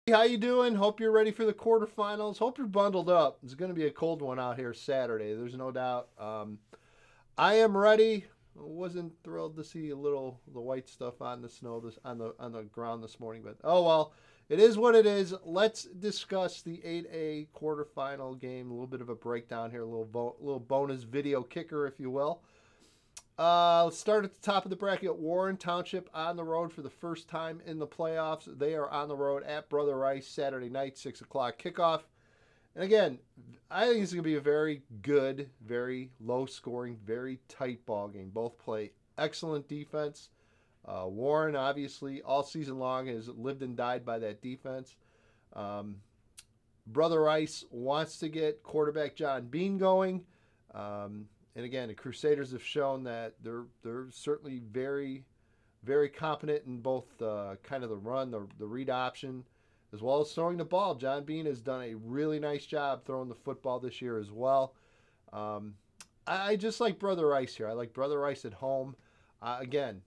How you doing? Hope you're ready for the quarterfinals. Hope you're bundled up. It's going to be a cold one out here Saturday. There's no doubt. I am ready. Wasn't thrilled to see the white stuff on the snow on the ground this morning, but oh well. It is what it is. Let's discuss the 8A quarterfinal game. A little bit of a breakdown here, little bonus video kicker, if you will. Let's start at the top of the bracket. Warren Township on the road for the first time in the playoffs. They are on the road at Brother Rice Saturday night, 6 o'clock kickoff. And again, I think it's going to be a very good, very low scoring, very tight ball game. Both play excellent defense. Warren, obviously, all season long has lived and died by that defense. Um, Brother Rice wants to get quarterback John Bean going. And again, the Crusaders have shown that they're certainly very, very competent in both kind of the run, the read option, as well as throwing the ball. John Bean has done a really nice job throwing the football this year as well. Um, I just like Brother Rice here. I like Brother Rice at home. Again,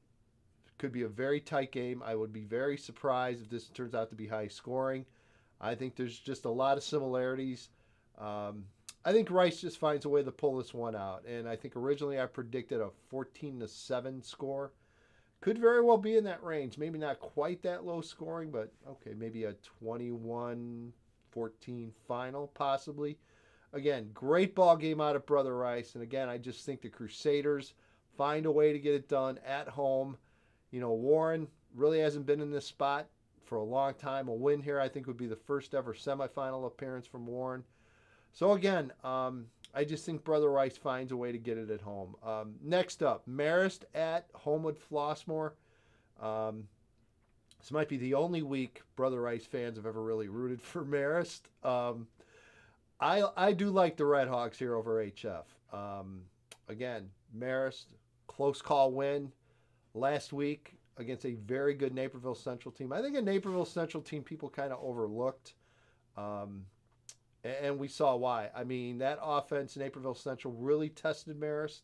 could be a very tight game. I would be very surprised if this turns out to be high scoring. I think there's just a lot of similarities. I think Rice just finds a way to pull this one out. And I think originally I predicted a 14-7 score. Could very well be in that range. Maybe not quite that low scoring, but okay, maybe a 21-14 final, possibly. Again, great ball game out of Brother Rice. And again, I just think the Crusaders find a way to get it done at home. You know, Warren really hasn't been in this spot for a long time. A win here, I think, would be the first ever semifinal appearance from Warren. So again, I just think Brother Rice finds a way to get it at home. Next up, Marist at Homewood Flossmoor. This might be the only week Brother Rice fans have ever really rooted for Marist. I do like the Red Hawks here over HF. Again, Marist, close call win last week against a very good Naperville Central team. I think a Naperville Central team people kind of overlooked. And we saw why. I mean, that offense, Naperville Central, really tested Marist,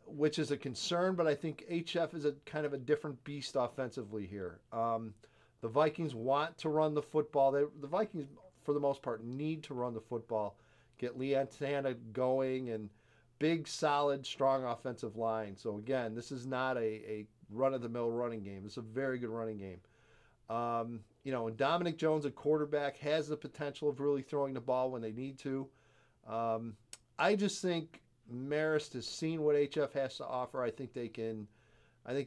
which is a concern, but I think HF is a kind of a different beast offensively here. The Vikings want to run the football. The Vikings, for the most part, need to run the football, get Leantana going, and big, solid, strong offensive line. So, again, this is not a run-of-the-mill running game. It's a very good running game. And Dominic Jones, a quarterback, has the potential of really throwing the ball when they need to. I just think Marist has seen what HF has to offer. I think the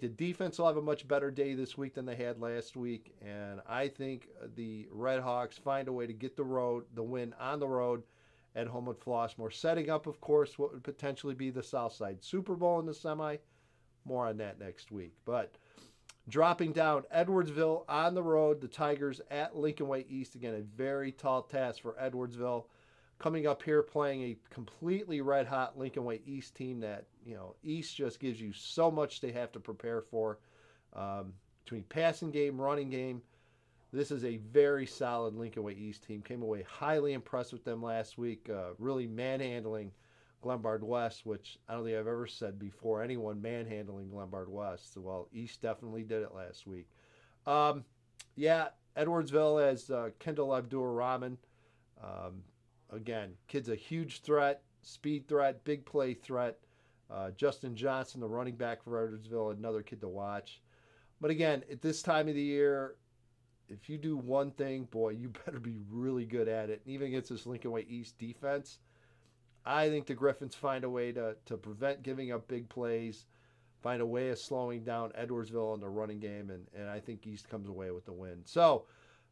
defense will have a much better day this week than they had last week. And I think the Red Hawks find a way to get the win on the road at home at Flossmoor, setting up, of course, what would potentially be the Southside Super Bowl in the semi. More on that next week. But dropping down, Edwardsville on the road, the Tigers at Lincoln Way East. Again, a very tall task for Edwardsville. Coming up here playing a completely red-hot Lincoln Way East team that, East just gives you so much they have to prepare for. Between passing game, running game, this is a very solid Lincoln Way East team. Came away highly impressed with them last week, really manhandling Glenbard West, which I don't think I've ever said before, anyone manhandling Glenbard West. Well, East definitely did it last week. Edwardsville has Kendall Abdur-Rahman. Again, kid's a huge threat, speed threat, big play threat. Justin Johnson, the running back for Edwardsville, another kid to watch. But again, at this time of the year, if you do one thing, boy, you better be really good at it. And even against this Lincoln Way East defense, I think the Griffins find a way to prevent giving up big plays, find a way of slowing down Edwardsville in the running game, and I think East comes away with the win. So,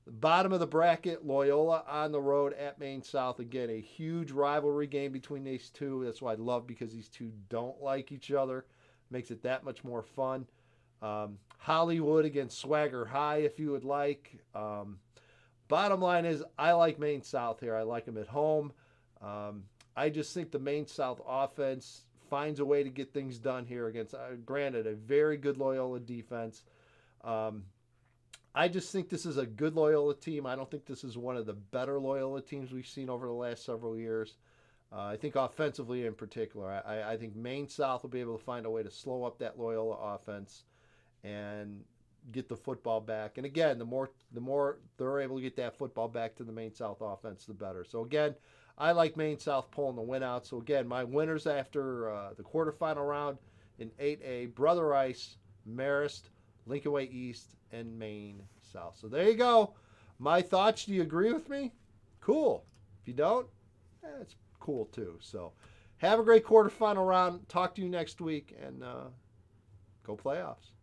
bottom of the bracket, Loyola on the road at Maine South. Again, a huge rivalry game between these two. That's what I love, because these two don't like each other. Makes it that much more fun. Hollywood against Swagger High, if you would like. Bottom line is, I like Maine South here. I like them at home. I just think the Maine South offense finds a way to get things done here against, granted, a very good Loyola defense. I just think this is a good Loyola team. I don't think this is one of the better Loyola teams we've seen over the last several years. I think offensively in particular, I think Maine South will be able to find a way to slow up that Loyola offense and get the football back. And again, the more they're able to get that football back to the Maine South offense, the better. So again, I like Maine South pulling the win out. So again, my winners after the quarterfinal round in 8A: Brother Ice, Marist, Lincoln Way East, and Maine South. So there you go. My thoughts. Do you agree with me? Cool. If you don't, it's cool too. So have a great quarterfinal round. Talk to you next week, and go playoffs.